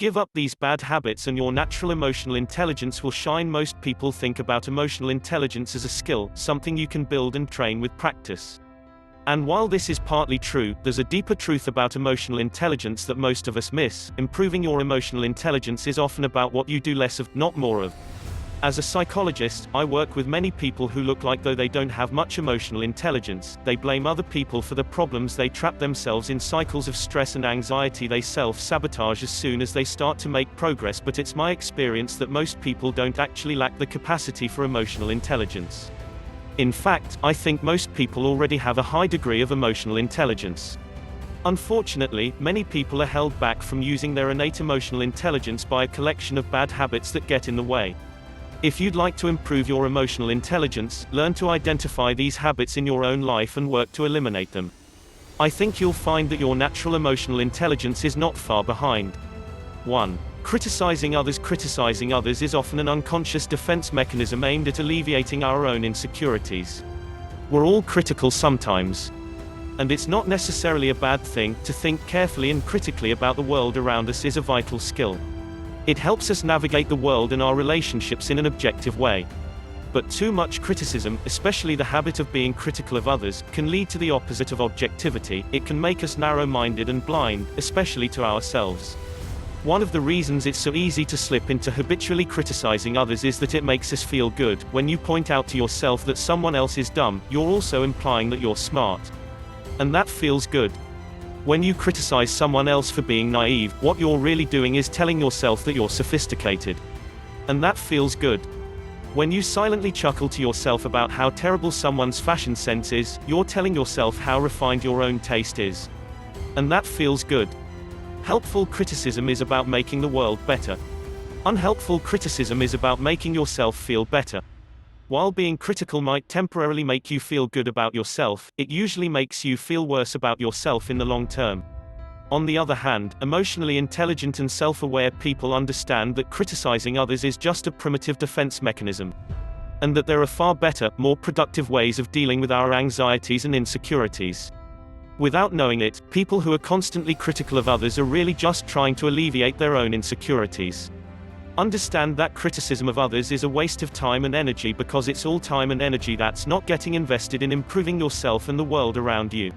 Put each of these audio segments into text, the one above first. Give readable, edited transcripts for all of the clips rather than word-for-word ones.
Give up these bad habits and your natural emotional intelligence will shine. Most people think about emotional intelligence as a skill, something you can build and train with practice. And while this is partly true, there's a deeper truth about emotional intelligence that most of us miss. Improving your emotional intelligence is often about what you do less of, not more of. As a psychologist, I work with many people who look like though they don't have much emotional intelligence. They blame other people for their problems, they trap themselves in cycles of stress and anxiety, they self-sabotage as soon as they start to make progress. But it's my experience that most people don't actually lack the capacity for emotional intelligence. In fact, I think most people already have a high degree of emotional intelligence. Unfortunately, many people are held back from using their innate emotional intelligence by a collection of bad habits that get in the way. If you'd like to improve your emotional intelligence, learn to identify these habits in your own life and work to eliminate them. I think you'll find that your natural emotional intelligence is not far behind. 1. Criticizing others. Criticizing others is often an unconscious defense mechanism aimed at alleviating our own insecurities. We're all critical sometimes. And it's not necessarily a bad thing. To think carefully and critically about the world around us is a vital skill. It helps us navigate the world and our relationships in an objective way. But too much criticism, especially the habit of being critical of others, can lead to the opposite of objectivity. It can make us narrow-minded and blind, especially to ourselves. One of the reasons it's so easy to slip into habitually criticizing others is that it makes us feel good. When you point out to yourself that someone else is dumb, you're also implying that you're smart. And that feels good. When you criticize someone else for being naive, what you're really doing is telling yourself that you're sophisticated. And that feels good. When you silently chuckle to yourself about how terrible someone's fashion sense is, you're telling yourself how refined your own taste is. And that feels good. Helpful criticism is about making the world better. Unhelpful criticism is about making yourself feel better. While being critical might temporarily make you feel good about yourself, it usually makes you feel worse about yourself in the long term. On the other hand, emotionally intelligent and self-aware people understand that criticizing others is just a primitive defense mechanism. And that there are far better, more productive ways of dealing with our anxieties and insecurities. Without knowing it, people who are constantly critical of others are really just trying to alleviate their own insecurities. Understand that criticism of others is a waste of time and energy because it's all time and energy that's not getting invested in improving yourself and the world around you.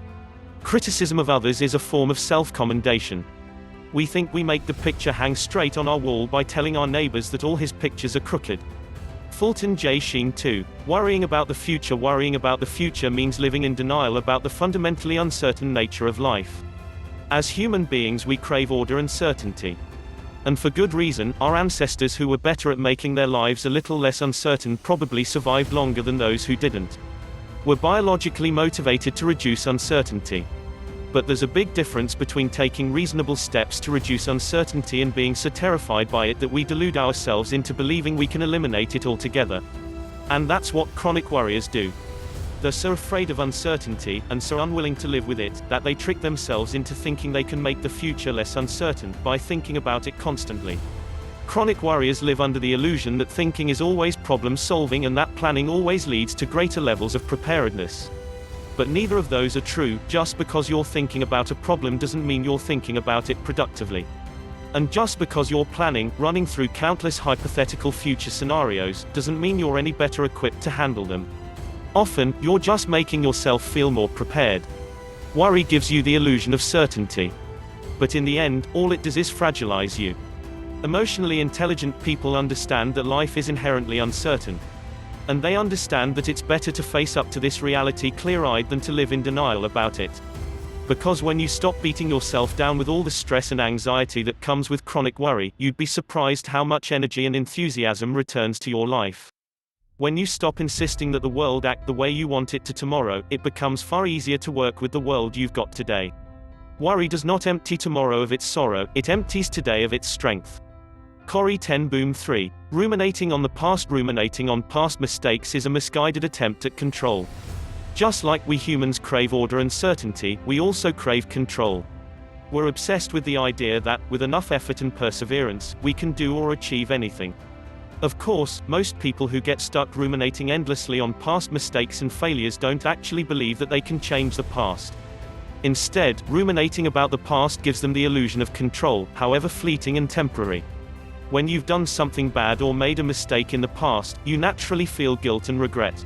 Criticism of others is a form of self-commendation. We think we make the picture hang straight on our wall by telling our neighbors that all his pictures are crooked. Fulton J. Sheen 2. Worrying about the future. Worrying about the future means living in denial about the fundamentally uncertain nature of life. As human beings, we crave order and certainty. And for good reason. Our ancestors who were better at making their lives a little less uncertain probably survived longer than those who didn't. We're biologically motivated to reduce uncertainty. But there's a big difference between taking reasonable steps to reduce uncertainty and being so terrified by it that we delude ourselves into believing we can eliminate it altogether. And that's what chronic worriers do. They're so afraid of uncertainty, and so unwilling to live with it, that they trick themselves into thinking they can make the future less uncertain, by thinking about it constantly. Chronic worriers live under the illusion that thinking is always problem-solving and that planning always leads to greater levels of preparedness. But neither of those are true. Just because you're thinking about a problem doesn't mean you're thinking about it productively. And just because you're planning, running through countless hypothetical future scenarios, doesn't mean you're any better equipped to handle them. Often, you're just making yourself feel more prepared. Worry gives you the illusion of certainty. But in the end, all it does is fragilize you. Emotionally intelligent people understand that life is inherently uncertain. And they understand that it's better to face up to this reality clear-eyed than to live in denial about it. Because when you stop beating yourself down with all the stress and anxiety that comes with chronic worry, you'd be surprised how much energy and enthusiasm returns to your life. When you stop insisting that the world act the way you want it to tomorrow, it becomes far easier to work with the world you've got today. Worry does not empty tomorrow of its sorrow, it empties today of its strength. Corrie ten Boom 3. Ruminating on the past. Ruminating on past mistakes is a misguided attempt at control. Just like we humans crave order and certainty, we also crave control. We're obsessed with the idea that, with enough effort and perseverance, we can do or achieve anything. Of course, most people who get stuck ruminating endlessly on past mistakes and failures don't actually believe that they can change the past. Instead, ruminating about the past gives them the illusion of control, however fleeting and temporary. When you've done something bad or made a mistake in the past, you naturally feel guilt and regret.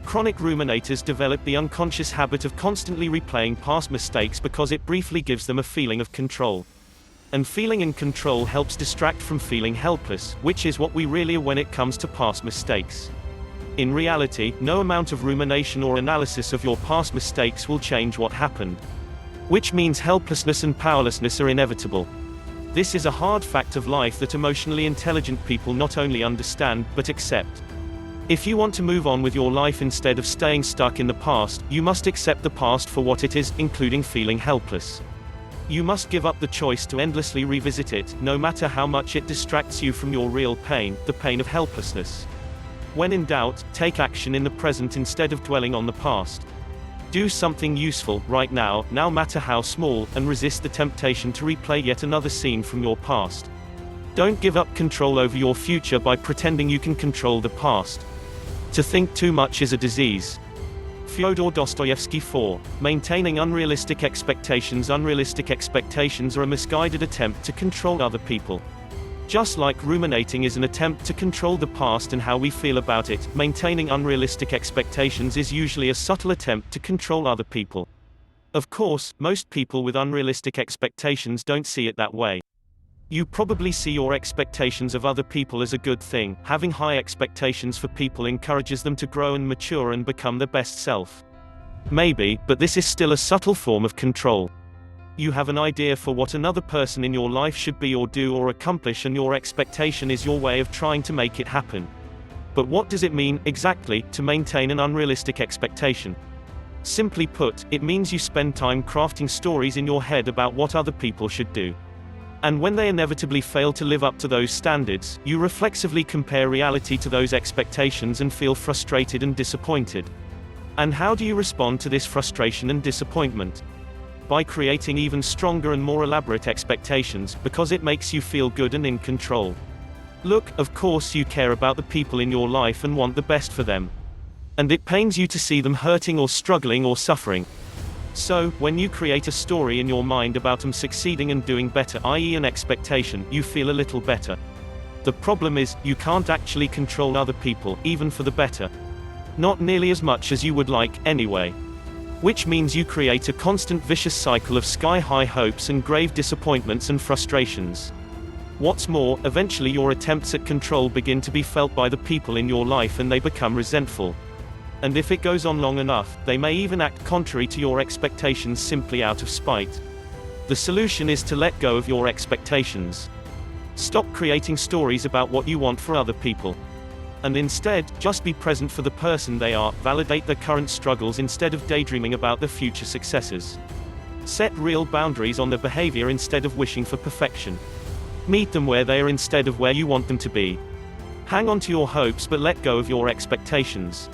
Chronic ruminators develop the unconscious habit of constantly replaying past mistakes because it briefly gives them a feeling of control. And feeling in control helps distract from feeling helpless, which is what we really are when it comes to past mistakes. In reality, no amount of rumination or analysis of your past mistakes will change what happened. Which means helplessness and powerlessness are inevitable. This is a hard fact of life that emotionally intelligent people not only understand, but accept. If you want to move on with your life instead of staying stuck in the past, you must accept the past for what it is, including feeling helpless. You must give up the choice to endlessly revisit it, no matter how much it distracts you from your real pain, the pain of helplessness. When in doubt, take action in the present instead of dwelling on the past. Do something useful, right now, no matter how small, and resist the temptation to replay yet another scene from your past. Don't give up control over your future by pretending you can control the past. To think too much is a disease. Fyodor Dostoevsky 4. Maintaining unrealistic expectations. Unrealistic expectations are a misguided attempt to control other people. Just like ruminating is an attempt to control the past and how we feel about it, maintaining unrealistic expectations is usually a subtle attempt to control other people. Of course, most people with unrealistic expectations don't see it that way. You probably see your expectations of other people as a good thing. Having high expectations for people encourages them to grow and mature and become their best self. Maybe, but this is still a subtle form of control. You have an idea for what another person in your life should be or do or accomplish, and your expectation is your way of trying to make it happen. But what does it mean, exactly, to maintain an unrealistic expectation? Simply put, it means you spend time crafting stories in your head about what other people should do. And when they inevitably fail to live up to those standards, you reflexively compare reality to those expectations and feel frustrated and disappointed. And how do you respond to this frustration and disappointment? By creating even stronger and more elaborate expectations, because it makes you feel good and in control. Look, of course you care about the people in your life and want the best for them. And it pains you to see them hurting or struggling or suffering. So, when you create a story in your mind about them succeeding and doing better, i.e. an expectation, you feel a little better. The problem is, you can't actually control other people, even for the better. Not nearly as much as you would like, anyway. Which means you create a constant vicious cycle of sky-high hopes and grave disappointments and frustrations. What's more, eventually your attempts at control begin to be felt by the people in your life and they become resentful. And if it goes on long enough, they may even act contrary to your expectations simply out of spite. The solution is to let go of your expectations. Stop creating stories about what you want for other people. And instead, just be present for the person they are, validate their current struggles instead of daydreaming about their future successes. Set real boundaries on their behavior instead of wishing for perfection. Meet them where they are instead of where you want them to be. Hang on to your hopes but let go of your expectations.